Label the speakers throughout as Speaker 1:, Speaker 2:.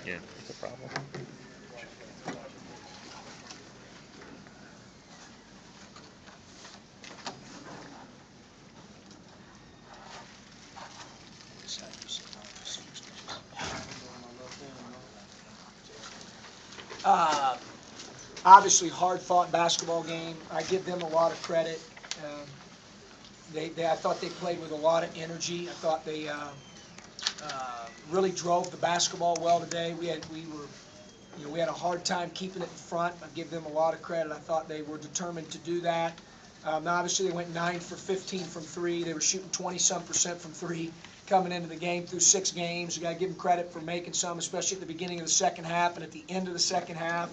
Speaker 1: Yeah, it's a problem.
Speaker 2: Obviously, hard-fought basketball game. I give them a lot of credit. I thought they played with a lot of energy. I thought they really drove the basketball well today. We had a hard time keeping it in front. I give them a lot of credit. I thought they were determined to do that. Obviously, they went 9 for 15 from three. They were shooting 20-some% from three coming into the game through 6 games. You got to give them credit for making some, especially at the beginning of the second half and at the end of the second half,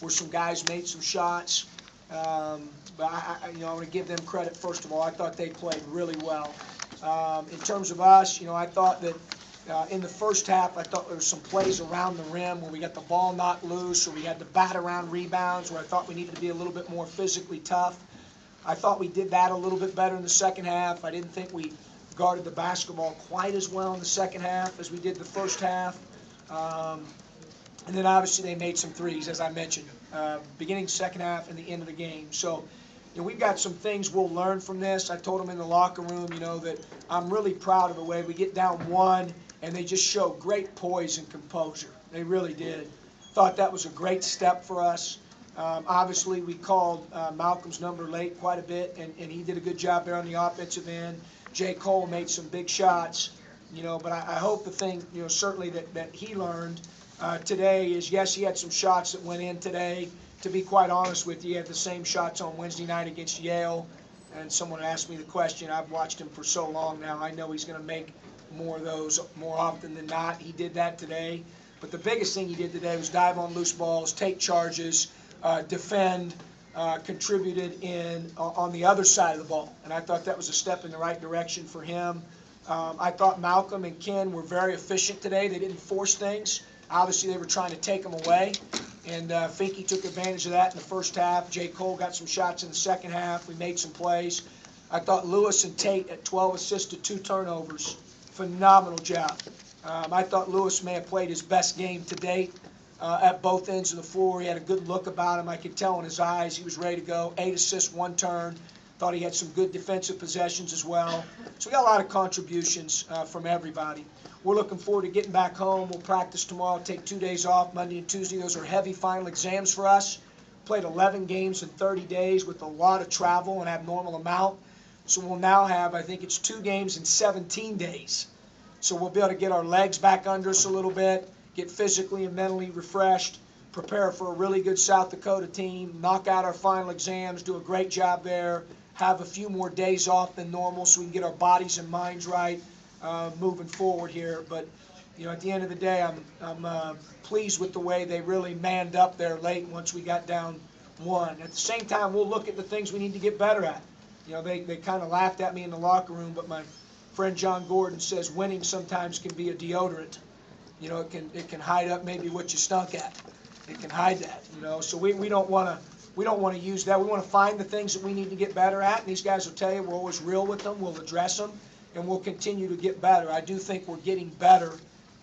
Speaker 2: where some guys made some shots. But I want to give them credit first of all. I thought they played really well. In terms of us, I thought that in the first half, I thought there were some plays around the rim where we got the ball knocked loose, or we had to bat around rebounds, where I thought we needed to be a little bit more physically tough. I thought we did that a little bit better in the second half. I didn't think we guarded the basketball quite as well in the second half as we did the first half. And then obviously they made some threes, as I mentioned, beginning second half and the end of the game. So, we've got some things we'll learn from this. I told them in the locker room, that I'm really proud of the way we get down 1 and they just show great poise and composure. They really did. Thought that was a great step for us. Obviously, we called Malcolm's number late quite a bit, and he did a good job there on the offensive end. J. Cole made some big shots, but I hope the thing, certainly that he learned today is, yes, he had some shots that went in today. To be quite honest with you, he had the same shots on Wednesday night against Yale, and someone asked me the question. I've watched him for so long now. I know he's going to make more of those more often than not. He did that today. But the biggest thing he did today was dive on loose balls, take charges, defend, contributed on the other side of the ball. And I thought that was a step in the right direction for him. I thought Malcolm and Ken were very efficient today. They didn't force things. Obviously, they were trying to take them away. And Finke took advantage of that in the first half. J. Cole got some shots in the second half. We made some plays. I thought Lewis and Tate at 12 assists to 2 turnovers. Phenomenal job. I thought Lewis may have played his best game to date at both ends of the floor. He had a good look about him. I could tell in his eyes he was ready to go. 8 assists, 1 turn. Thought he had some good defensive possessions as well. So we got a lot of contributions from everybody. We're looking forward to getting back home. We'll practice tomorrow, take 2 days off, Monday and Tuesday. Those are heavy final exams for us. Played 11 games in 30 days with a lot of travel, an abnormal amount. So we'll now have, I think it's 2 games in 17 days. So we'll be able to get our legs back under us a little bit, get physically and mentally refreshed, prepare for a really good South Dakota team, knock out our final exams, do a great job there, have a few more days off than normal so we can get our bodies and minds right moving forward here. But, at the end of the day, I'm pleased with the way they really manned up there late once we got down 1. At the same time, we'll look at the things we need to get better at. They kind of laughed at me in the locker room, but my friend John Gordon says winning sometimes can be a deodorant. It can hide up maybe what you stunk at. It can hide that. So we don't want to use that. We want to find the things that we need to get better at, and these guys will tell you we're always real with them. We'll address them, and we'll continue to get better. I do think we're getting better,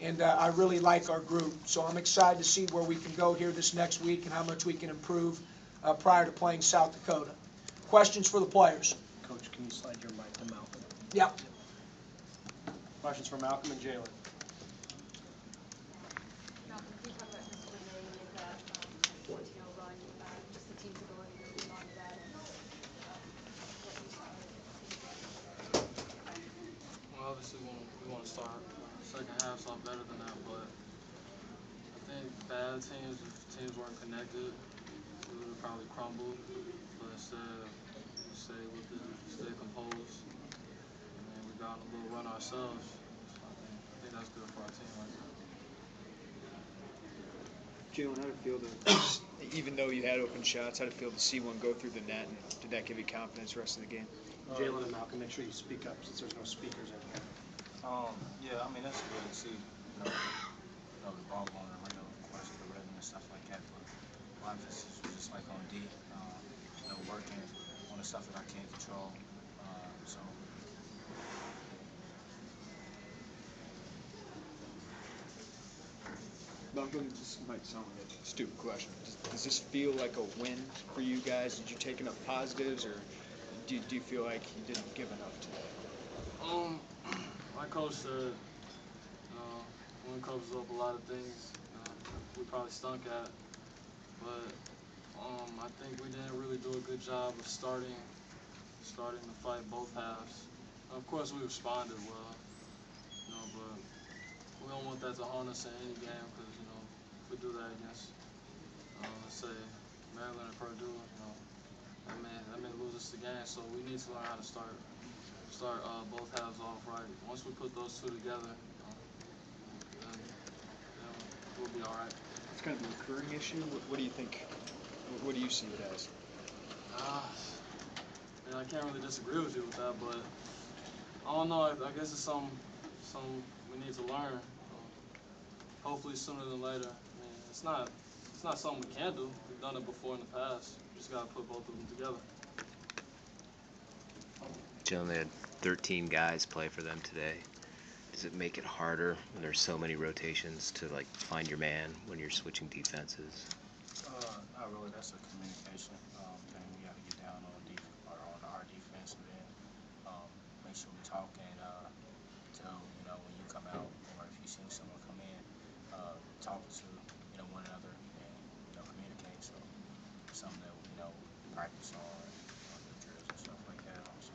Speaker 2: and I really like our group. So I'm excited to see where we can go here this next week and how much we can improve prior to playing South Dakota. Questions for the players?
Speaker 3: Coach, can you slide your mic to Malcolm?
Speaker 2: Yep.
Speaker 3: Questions for Malcolm and Jalen.
Speaker 4: Malcolm, can you talk about just when they make that 14-0 run, just the team's ability to respond to that, and what you saw?
Speaker 5: Well, obviously we want to start second half off better than that, but I think bad teams, if teams weren't connected, we would have probably crumbled. But instead, stay composed, and we got on a little run ourselves. So I think that's good for our team right now.
Speaker 6: Jalen, how did it feel to, even though you had open shots, how did it feel to see one go through the net, and did that give you confidence the rest of the game?
Speaker 3: Jalen and Malcolm, make sure you speak up since there's no speakers in here.
Speaker 7: Yeah, I mean, that's good to see, the ball going to the rim, of course, the rhythm and stuff like that, but a lot of this is just like on D, working on the stuff that I can't control, so.
Speaker 6: Malcolm, this might sound like a stupid question. Does this feel like a win for you guys? Did you take enough positives, or do you feel like you didn't give enough today?
Speaker 5: My coach said, one covers up a lot of things we probably stunk at, but I think we didn't really do a good job of starting the fight both halves. Of course, we responded well, but we don't want that to haunt us in any game because, if we do that against, let's say, Maryland or Purdue, that may lose us the game. So we need to learn how to start both halves off right. Once we put those two together, then we'll be all right.
Speaker 6: It's kind of a recurring issue. What do you think? What do you see it as?
Speaker 5: I can't really disagree with you with that, but I don't know. I guess it's something we need to learn. Hopefully sooner than later. I mean, it's not something we can't do. We've done it before in the past. We just gotta put both of them together.
Speaker 1: John, they had 13 guys play for them today. Does it make it harder when there's so many rotations to find your man when you're switching defenses?
Speaker 7: Not really. That's a communication thing. We got to get down on our defensive end. Make sure we talk and tell when you come out or if you see someone come in, talk to one another and communicate. So something that we practice on the drills and stuff like that. Also.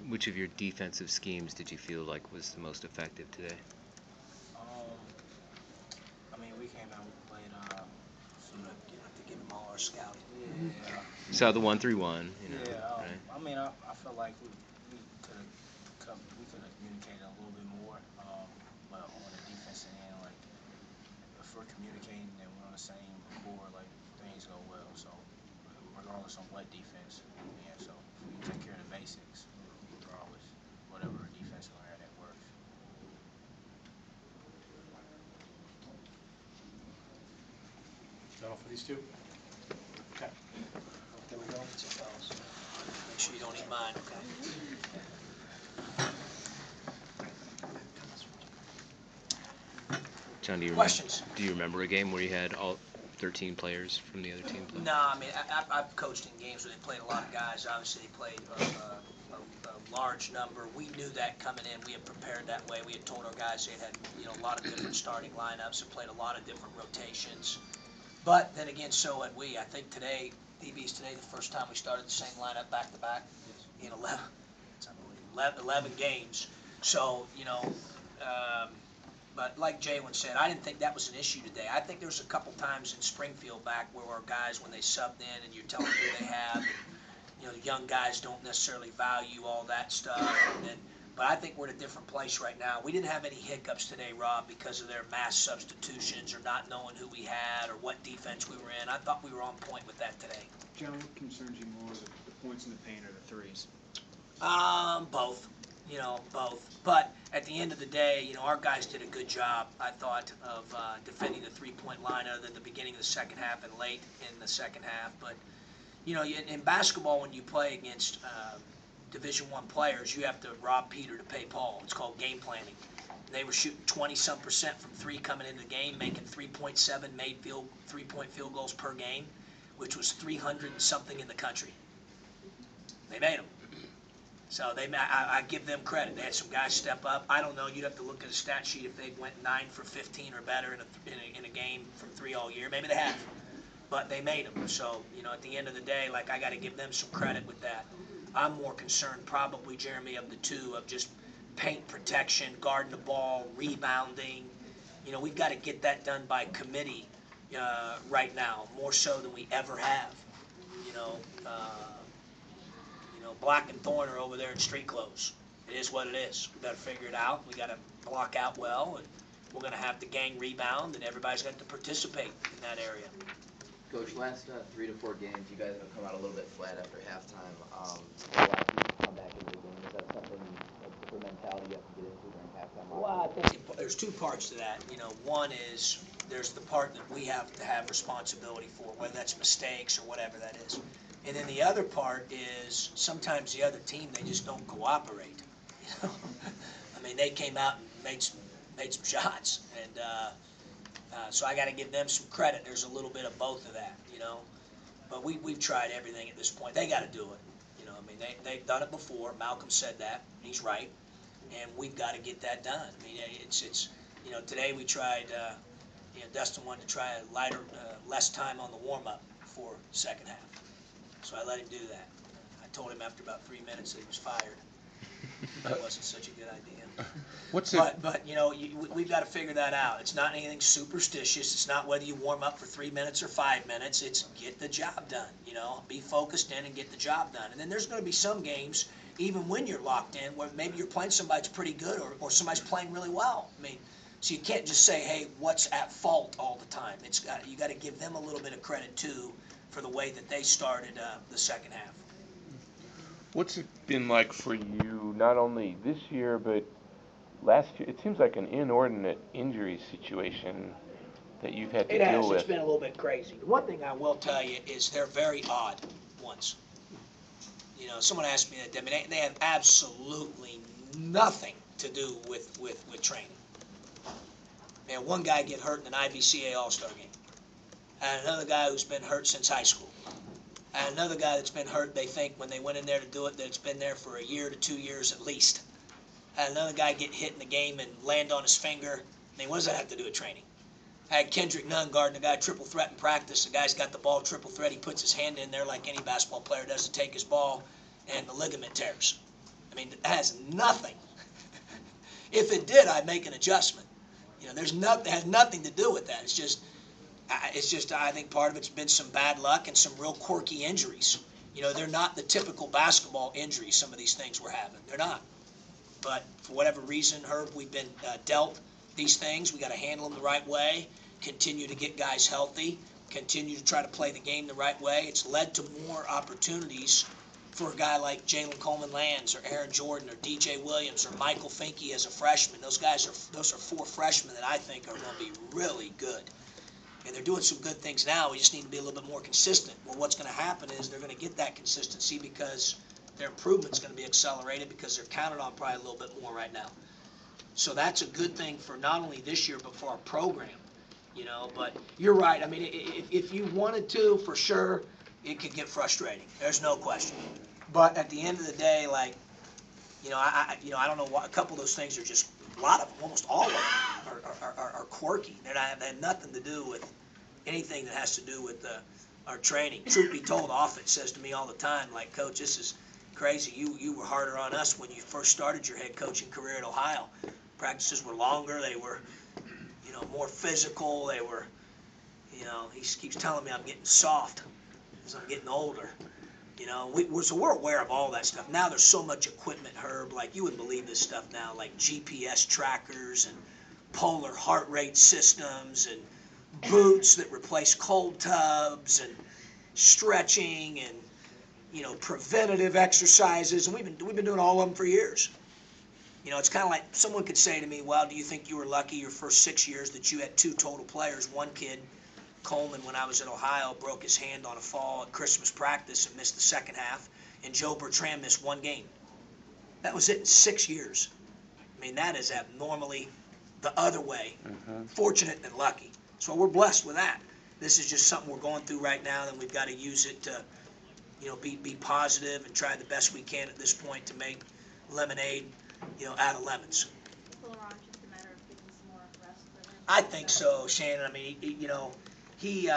Speaker 1: Which of your defensive schemes did you feel like was the most effective today?
Speaker 7: I mean, we came out, we played
Speaker 2: To give them all our scouting.
Speaker 7: Yeah.
Speaker 1: So the 1-3-1,
Speaker 7: Yeah.
Speaker 1: right?
Speaker 7: I mean, I feel like we could have communicated a little bit more, but on the defensive end, if we're communicating and we're on the same accord, things go well. So regardless on what defense, so if we take care of the basics, regardless, whatever defense we're in, it works.
Speaker 3: Is that all for these two? Okay. There we go.
Speaker 2: That's it, fellas. Make sure you don't eat mine, okay?
Speaker 1: John,
Speaker 2: Questions?
Speaker 1: do you remember a game where you had all 13 players from the other team play?
Speaker 2: No, I mean, I've coached in games where they played a lot of guys. Obviously, they played a large number. We knew that coming in. We had prepared that way. We had told our guys they had a lot of different starting lineups and played a lot of different rotations. But then again, so had we. I think today, DB's today the first time we started the same lineup back to back in 11 games. So, but like Jalen said, I didn't think that was an issue today. I think there was a couple times in Springfield back where our guys, when they subbed in and you're telling them who they have, and, the young guys don't necessarily value all that stuff. But I think we're in a different place right now. We didn't have any hiccups today, Rob, because of their mass substitutions or not knowing who we had or what defense we were in. I thought we were on point with that today.
Speaker 6: John, what concerns you more, the points in the paint or the threes?
Speaker 2: Both. Both. But at the end of the day, our guys did a good job, I thought, of defending the three-point line other than the beginning of the second half and late in the second half. But, in basketball, when you play against Division I players, you have to rob Peter to pay Paul. It's called game planning. They were shooting 20-some% from three coming into the game, making 3.7 made three-point field goals per game, which was 300 and something in the country. They made them. So I give them credit. They had some guys step up. I don't know. You'd have to look at a stat sheet if they went 9 for 15 or better in a game from three all year. Maybe they have, but they made them. So at the end of the day, I got to give them some credit with that. I'm more concerned, probably, Jeremy, of the two, of just paint protection, guarding the ball, rebounding. We've got to get that done by committee right now, more so than we ever have. Black and Thorn are over there in street clothes. It is what it is. We've got to figure it out. We've got to block out well, and we're going to have the gang rebound, and everybody's got to participate in that area.
Speaker 8: Coach, last 3 to 4 games, you guys have come out a little bit flat after halftime. A lot of people come back into the game. Is that something, a different mentality you have to get into during halftime?
Speaker 2: Well, I think there's two parts to that. One is there's the part that we have to have responsibility for, whether that's mistakes or whatever that is. And then the other part is sometimes the other team, they just don't cooperate. I mean, they came out and made some shots, and So I got to give them some credit. There's a little bit of both of that, you know. But we've tried everything at this point. They got to do it. You know, I mean, they've done it before. Malcolm said that. He's right. And we've got to get that done. I mean, it's you know, today we tried, you know, Dustin wanted to try a lighter, less time on the warm-up for second half. So I let him do that. I told him after about 3 minutes that he was fired. That wasn't such a good idea. But you know, we've got to figure that out. It's not anything superstitious. It's not whether you warm up for 3 minutes or 5 minutes. It's get the job done. You know, be focused in and get the job done. And then there's going to be some games, even when you're locked in, where maybe you're playing somebody that's pretty good or somebody's playing really well. I mean, so you can't just say, hey, what's at fault all the time. You got to give them a little bit of credit too for the way that they started the second half.
Speaker 9: What's it been like for you, not only this year, but last year? It seems like an inordinate injury situation that you've had to deal with.
Speaker 2: It's been a little bit crazy. The one thing I will tell you is they're very odd ones. You know, someone asked me that. I mean, they have absolutely nothing to do with training. Man, one guy get hurt in an IVCA All-Star game, and another guy who's been hurt since high school. And another guy that's been hurt, they think when they went in there to do it, that it's been there for 1 year to 2 years at least. And another guy get hit in the game and land on his finger. I mean, what does that have to do with training? I had Kendrick Nunn guarding a guy triple threat in practice. The guy's got the ball triple threat. He puts his hand in there like any basketball player does to take his ball, and the ligament tears. I mean, it has nothing. If it did, I'd make an adjustment. You know, it has nothing to do with that. It's just I think part of it's been some bad luck and some real quirky injuries. You know, they're not the typical basketball injuries, some of these things we're having. They're not. But for whatever reason, Herb, we've been dealt these things. We got to handle them the right way, continue to get guys healthy, continue to try to play the game the right way. It's led to more opportunities for a guy like Jalen Coleman-Lands or Aaron Jordan or DJ Williams or Michael Finke as a freshman. Those are 4 freshmen that I think are going to be really good. And they're doing some good things now. We just need to be a little bit more consistent. Well, what's going to happen is they're going to get that consistency because their improvement's going to be accelerated because they're counted on probably a little bit more right now. So that's a good thing for not only this year but for our program, you know. But you're right. I mean, if you wanted to, for sure, it could get frustrating. There's no question. But at the end of the day, like, you know, I don't know what, a couple of those things are just, a lot of them, almost all of them are quirky. They have nothing to do with anything that has to do with our training. Truth be told, Offit says to me all the time, like, Coach, this is crazy. You were harder on us when you first started your head coaching career at Ohio. Practices were longer. They were, you know, more physical. They were, you know, he keeps telling me I'm getting soft as I'm getting older. You know, so we're aware of all that stuff. Now there's so much equipment, Herb, like you wouldn't believe this stuff now, like GPS trackers and polar heart rate systems and boots that replace cold tubs and stretching and, you know, preventative exercises. And we've been doing all of them for years. You know, it's kind of like someone could say to me, well, do you think you were lucky your first 6 years that you had 2 total players? One kid, Coleman, when I was at Ohio, broke his hand on a fall at Christmas practice and missed the second half, and Joe Bertrand missed 1 game. That was it in 6 years. I mean, that is abnormally the other way. Fortunate and lucky. So we're blessed with that. This is just something we're going through right now, and we've got to use it to, you know, be positive and try the best we can at this point to make lemonade, you know, out of lemons.
Speaker 4: Laurent, just a matter of getting some more rest for him.
Speaker 2: I think so, Shannon. I mean, you know, he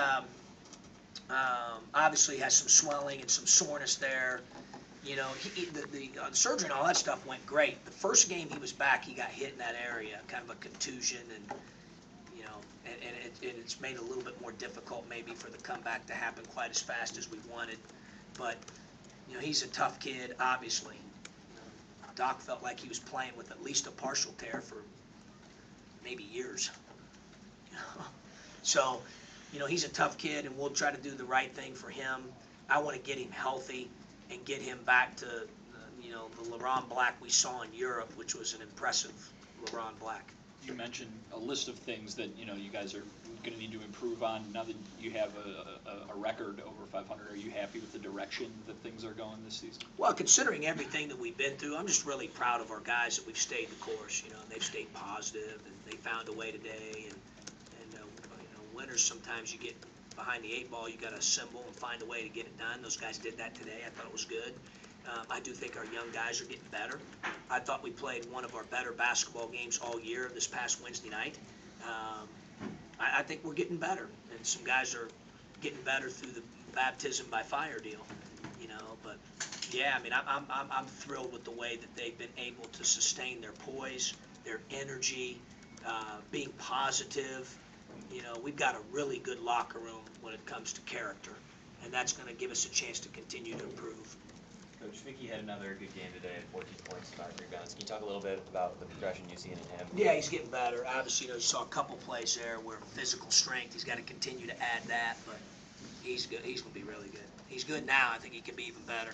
Speaker 2: obviously has some swelling and some soreness there. You know, the surgery and all that stuff went great. The first game he was back, he got hit in that area, kind of a contusion, and you know, and it's made it a little bit more difficult maybe for the comeback to happen quite as fast as we wanted. But you know, he's a tough kid, obviously. Doc felt like he was playing with at least a partial tear for maybe years. So, you know, he's a tough kid, and we'll try to do the right thing for him. I want to get him healthy and get him back to, you know, the Laurent Black we saw in Europe, which was an impressive Laurent Black.
Speaker 10: You mentioned a list of things that, you know, you guys are going to need to improve on. Now that you have a record over 500, are you happy with the direction that things are going this season?
Speaker 2: Well, considering everything that we've been through, I'm just really proud of our guys that we've stayed the course. You know, they've stayed positive, and they found a way today. And winners, sometimes you get behind the 8 ball, you got to assemble and find a way to get it done. Those guys did that today. I thought it was good. I do think our young guys are getting better. I thought we played one of our better basketball games all year this past Wednesday night. I think we're getting better, and some guys are getting better through the baptism by fire deal, you know. But yeah, I mean, I'm thrilled with the way that they've been able to sustain their poise, their energy, being positive. You know, we've got a really good locker room when it comes to character, and that's going to give us a chance to continue to improve.
Speaker 11: Coach Vicky had another good game today at 14 points, 5 rebounds. Can you talk a little bit about the progression you've seen in him?
Speaker 2: Yeah, he's getting better. Obviously, you know, you saw a couple plays there where physical strength, he's got to continue to add that, but he's good. He's going to be really good. He's good now. I think he can be even better.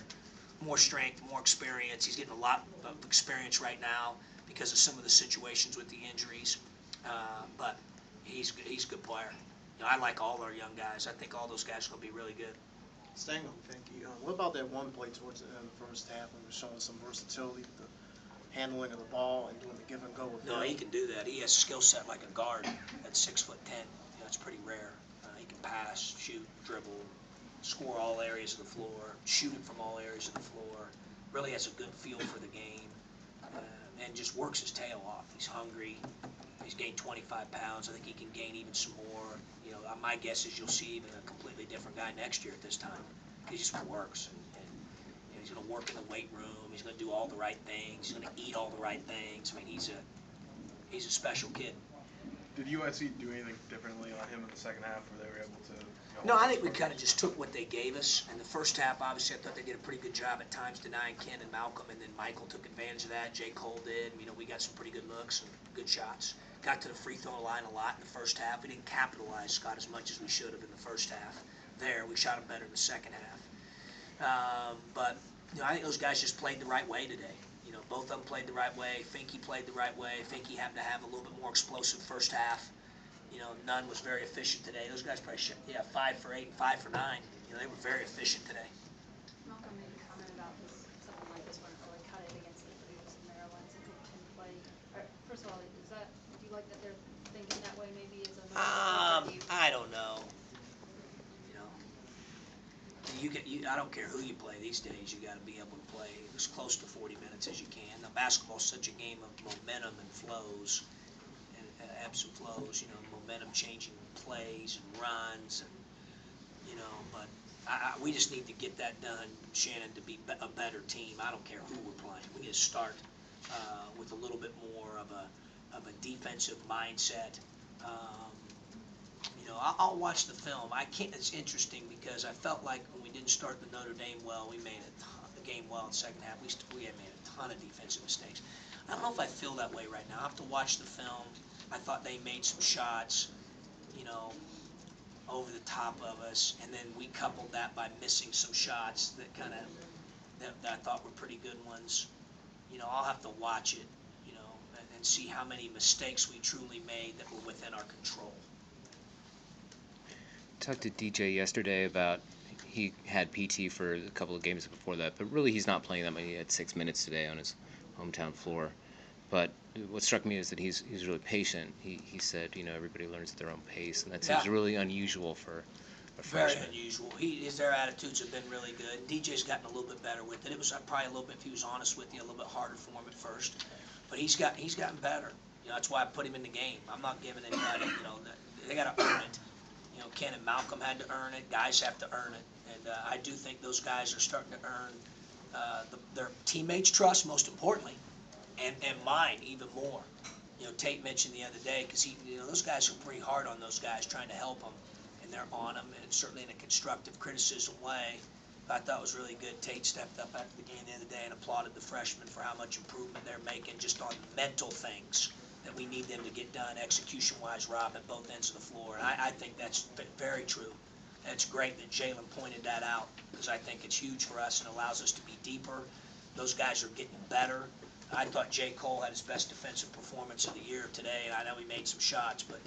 Speaker 2: More strength, more experience. He's getting a lot of experience right now because of some of the situations with the injuries. But he's a good player. You know, I like all our young guys. I think all those guys are going to be really good.
Speaker 12: Staying on Finke, what about that one play towards the end of the first half when he was showing some versatility, the handling of the ball and doing the give and go with
Speaker 2: No,
Speaker 12: him?
Speaker 2: he can do that. He has a skill set like a guard at 6'10". You know, it's pretty rare. He can pass, shoot, dribble, score all areas of the floor, shoot it from all areas of the floor. Really has a good feel for the game, and just works his tail off. He's hungry. He's gained 25 pounds. I think he can gain even some more. You know, my guess is you'll see even a completely different guy next year at this time. He just works, and you know, he's going to work in the weight room. He's going to do all the right things. He's going to eat all the right things. I mean, he's a special kid.
Speaker 13: Did UIC do anything differently on him in the second half where they were able to?
Speaker 2: No, I think we kind of just took what they gave us. In the first half, obviously, I thought they did a pretty good job at times denying Ken and Malcolm, and then Michael took advantage of that. J. Cole did. You know, we got some pretty good looks and good shots. Got to the free throw line a lot in the first half. We didn't capitalize, Scott, as much as we should have in the first half. There, we shot them better in the second half. But, you know, I think those guys just played the right way today. You know, both of them played the right way. Finke played the right way. Finke happened to have a little bit more explosive first half. You know, Nunn was very efficient today. Those guys probably shot, 5 for 8 and 5 for 9. You know, they were very efficient today.
Speaker 4: Malcolm made a comment about this, something like this one really cut it against the Blues in Maryland, so good team play. First of all, do you like that they're thinking that way maybe as a
Speaker 2: I don't know. You know, I don't care who you play these days. You got to be able to play as close to 40 minutes as you can. Now, basketball's such a game of momentum and flows, and ebbs and flows. You know, momentum changing plays and runs, and you know. But we just need to get that done, Shannon, to be a better team. I don't care who we're playing. We need to start with a little bit more of a defensive mindset. You know, I'll watch the film. I can't. It's interesting because I felt like when we didn't start the Notre Dame well, we made the game well in the second half. We had made a ton of defensive mistakes. I don't know if I feel that way right now. I have to watch the film. I thought they made some shots, you know, over the top of us, and then we coupled that by missing some shots that that I thought were pretty good ones. You know, I'll have to watch it, you know, and see how many mistakes we truly made that were within our control.
Speaker 1: Talked to DJ yesterday about he had PT for a couple of games before that, but really he's not playing that many. He had 6 minutes today on his hometown floor. But what struck me is that he's really patient. He said, you know, everybody learns at their own pace, and that seems really unusual for a freshman.
Speaker 2: Very unusual. Their attitudes have been really good. DJ's gotten a little bit better with it. It was probably a little bit, if he was honest with you, a little bit harder for him at first. But he's gotten better. You know, that's why I put him in the game. I'm not giving anybody, you know, they got to earn it. You know, Ken and Malcolm had to earn it. Guys have to earn it. And I do think those guys are starting to earn their teammates' trust, most importantly, and mine even more. You know, Tate mentioned the other day, because those guys are pretty hard on those guys, trying to help them, and they're on them, and certainly in a constructive criticism way. I thought it was really good. Tate stepped up after the game the other day and applauded the freshmen for how much improvement they're making just on mental things that we need them to get done execution-wise, Rob, at both ends of the floor. And I think that's very true. And it's great that Jalen pointed that out, because I think it's huge for us and allows us to be deeper. Those guys are getting better. I thought J. Cole had his best defensive performance of the year today, and I know he made some shots, but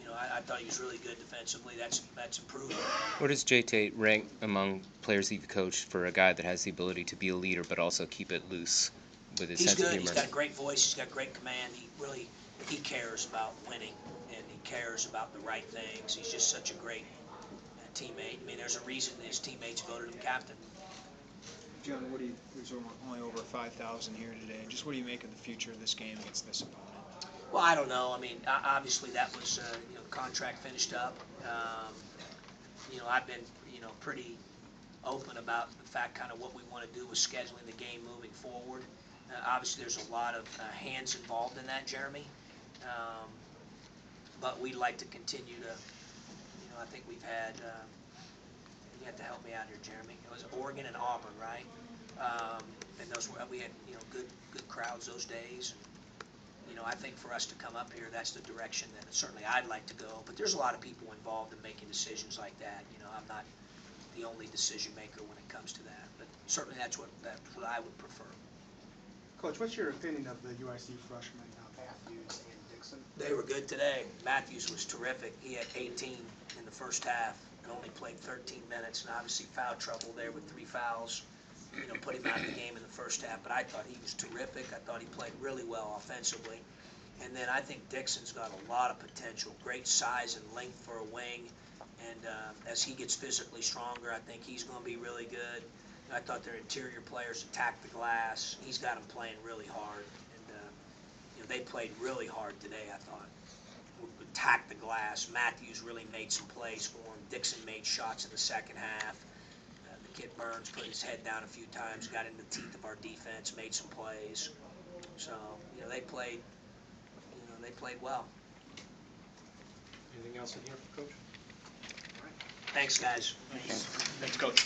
Speaker 2: you know, I thought he was really good defensively. That's improving.
Speaker 1: Where does J. Tate rank among players you've coached for a guy that has the ability to be a leader but also keep it loose with his sense of humor?
Speaker 2: He's got a great voice. He's got great command. He cares about winning, and he cares cares about the right things. He's just such a great teammate. I mean, there's a reason his teammates voted him captain.
Speaker 6: John, there's only over 5,000 here today. Just what do you make of the future of this game against this opponent?
Speaker 2: Well, I don't know. I mean, obviously that was, the contract finished up. I've been, pretty open about the fact kind of what we want to do with scheduling the game moving forward. Obviously, there's a lot of hands involved in that, Jeremy. But we'd like to continue to, I think we've had, you have to help me out here, Jeremy. It was Oregon and Auburn, right? And those were, we had, good crowds those days. I think for us to come up here, that's the direction that certainly I'd like to go. But there's a lot of people involved in making decisions like that. I'm not the only decision maker when it comes to that. But certainly that's what I would prefer.
Speaker 12: Coach, what's your opinion of the UIC freshmen, Matthews and Dixon?
Speaker 2: They were good today. Matthews was terrific. He had 18 in the first half and only played 13 minutes, and obviously foul trouble there with 3 fouls. Put him out of the game in the first half, but I thought he was terrific. I thought he played really well offensively. And then I think Dixon's got a lot of potential, great size and length for a wing. And as he gets physically stronger, I think he's going to be really good. I thought their interior players attacked the glass. He's got them playing really hard. And, they played really hard today, I thought. Attacked the glass. Matthews really made some plays for him. Dixon made shots in the second half. The kid Burns put his head down a few times, got in the teeth of our defense, made some plays. So, they played well.
Speaker 3: Anything else in here for Coach?
Speaker 2: Thanks, guys.
Speaker 3: Thanks, Coach.